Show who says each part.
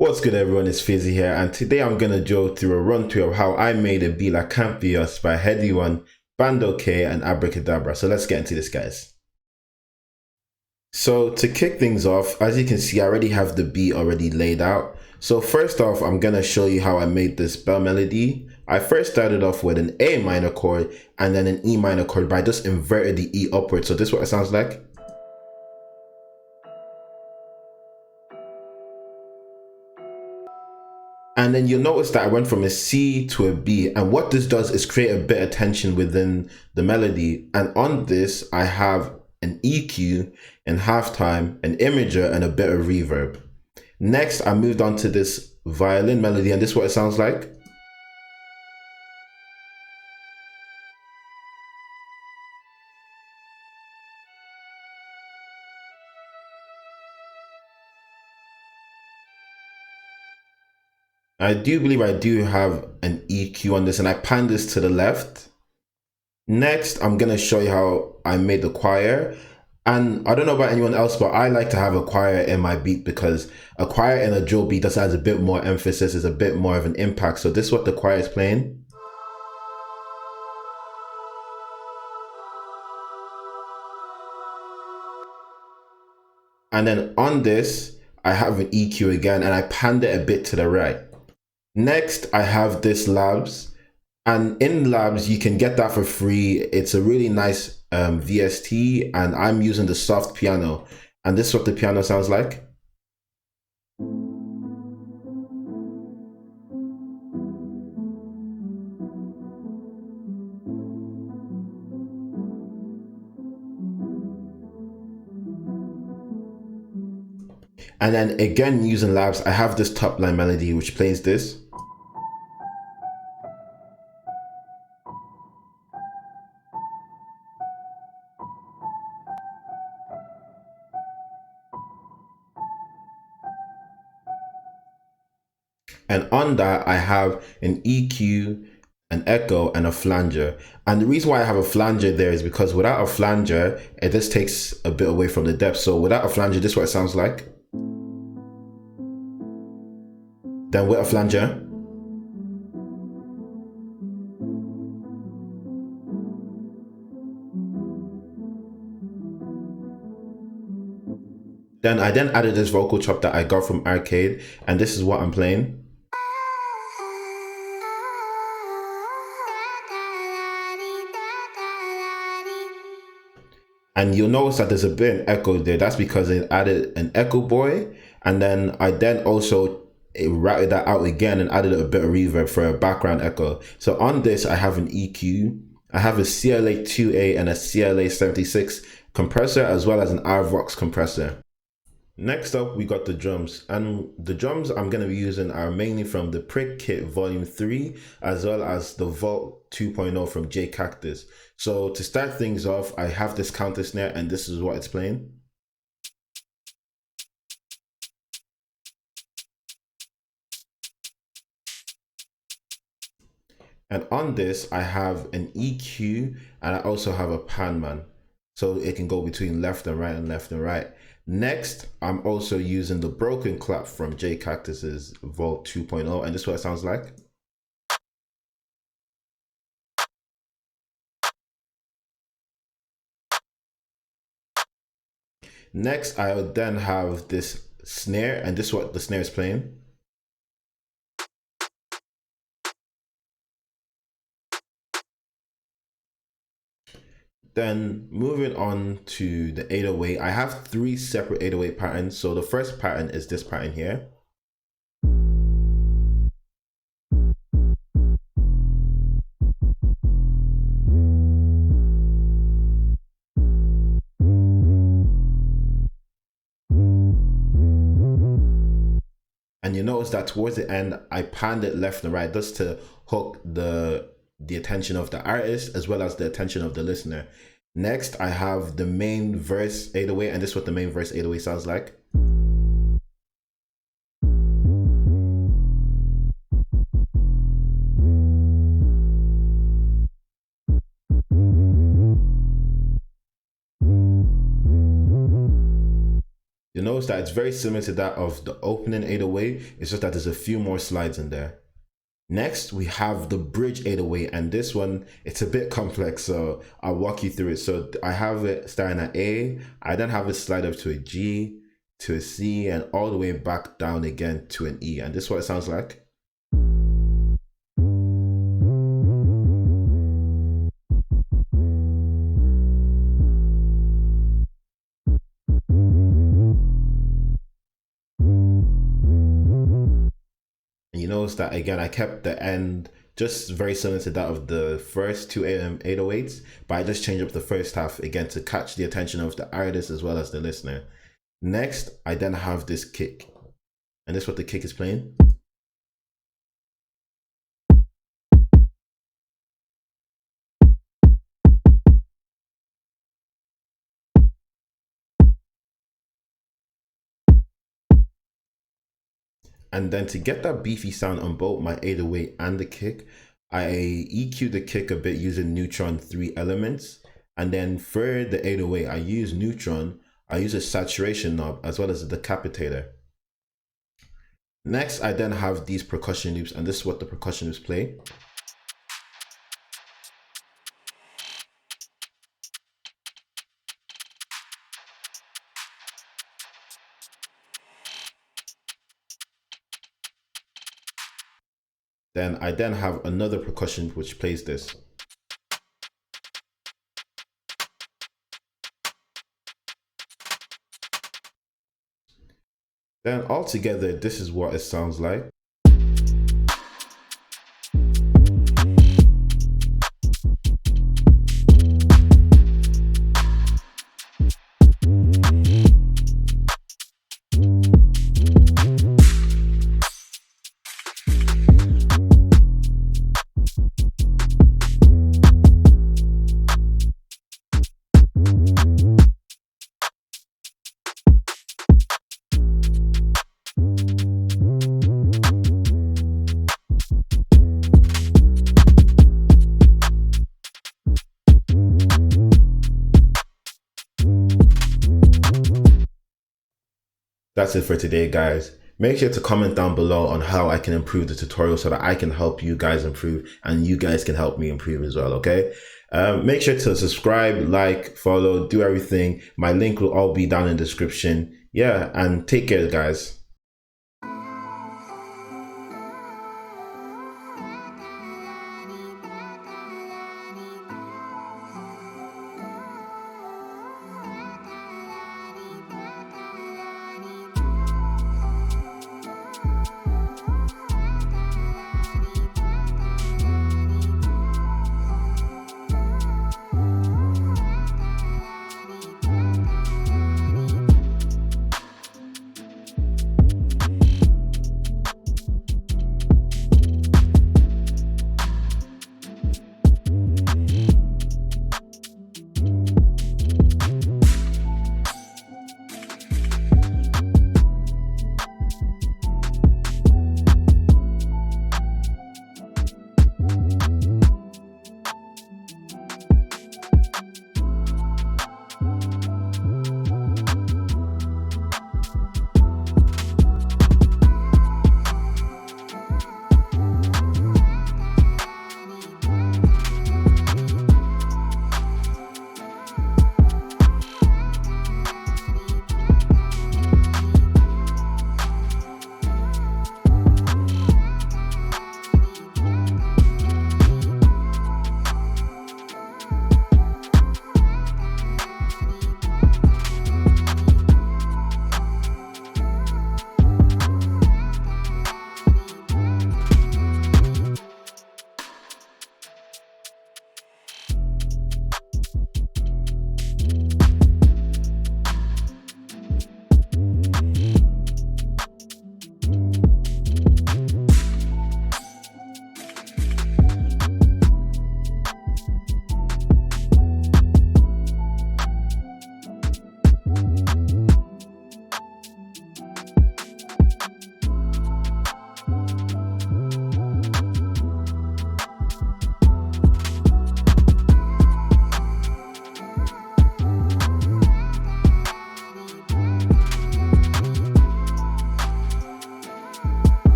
Speaker 1: What's good everyone, it's Fizzy here and today I'm gonna go through a run through of how I made a beat like Can't Be Us by Headie One, Bando K and Abracadabra. So let's get into this guys. So to kick things off, as you can see I already have the beat already laid out. So first off I'm gonna show you how I made this bell melody. I first started off with an A minor chord and then an E minor chord, but I just inverted the E upward. So this is what it sounds like. And then you'll notice that I went from a C to a B. And what this does is create a bit of tension within the melody. And on this, I have an EQ and halftime, an imager, and a bit of reverb. Next, I moved on to this violin melody, and this is what it sounds like. I do believe I do have an EQ on this, and I pan this to the left. Next, I'm gonna show you how I made the choir. And I don't know about anyone else, but I like to have a choir in my beat because a choir in a drill beat just has a bit more emphasis, is a bit more of an impact. So this is what the choir is playing. And then on this, I have an EQ again and I panned it a bit to the right. Next, I have this Labs. And in Labs, you can get that for free. It's a really nice VST and I'm using the soft piano. And this is what the piano sounds like. And then again, using Labs, I have this top line melody, which plays this. And on that, I have an EQ, an echo, and a flanger. And the reason why I have a flanger there is because without a flanger, it just takes a bit away from the depth. So without a flanger, this is what it sounds like. Then with a flanger, then I added this vocal chop that I got from Arcade, and this is what I'm playing. And you'll notice that there's a bit of echo there. That's because it added an echo boy, and then I also routed that out again and added a bit of reverb for a background echo. So on this, I have an EQ, I have a CLA 2A and a CLA 76 compressor, as well as an RVox compressor. Next up, we got the drums, and the drums I'm going to be using are mainly from the Prick Kit Volume 3, as well as the Vault 2.0 from J Cactus. So to start things off, I have this counter snare, and this is what it's playing. And on this, I have an EQ, and I also have a pan man. So it can go between left and right and left and right. Next, I'm also using the broken clap from J Cactus's Vault 2.0, and this is what it sounds like. Next, I would then have this snare, and this is what the snare is playing. Then moving on to the 808, I have 3 separate 808 patterns. So the first pattern is this pattern here. And you notice that towards the end, I panned it left and right just to hook the attention of the artist as well as the attention of the listener. Next, I have the main verse 808, and this is what the main verse 808 sounds like. You'll notice that it's very similar to that of the opening 808. It's just that there's a few more slides in there. Next, we have the bridge 808, and this one, it's a bit complex, so I'll walk you through it. So I have it starting at A, I then have it slide up to a G, to a C, and all the way back down again to an E. And this is what it sounds like. And you notice that again, I kept the end just very similar to that of the first two 808s, but I just changed up the first half again to catch the attention of the artist as well as the listener. Next, I then have this kick, and this is what the kick is playing. And then to get that beefy sound on both my 808 and the kick, I EQ the kick a bit using Neutron 3 elements. And then for the 808, I use Neutron, I use a saturation knob as well as a decapitator. Next, I then have these percussion loops, and this is what the percussion loops play. Then I then have another percussion which plays this. Then altogether, this is what it sounds like. That's it for today, guys. Make sure to comment down below on how I can improve the tutorial so that I can help you guys improve and you guys can help me improve as well, okay? Make sure to subscribe, like, follow, do everything. My link will all be down in the description. Yeah, and take care, guys.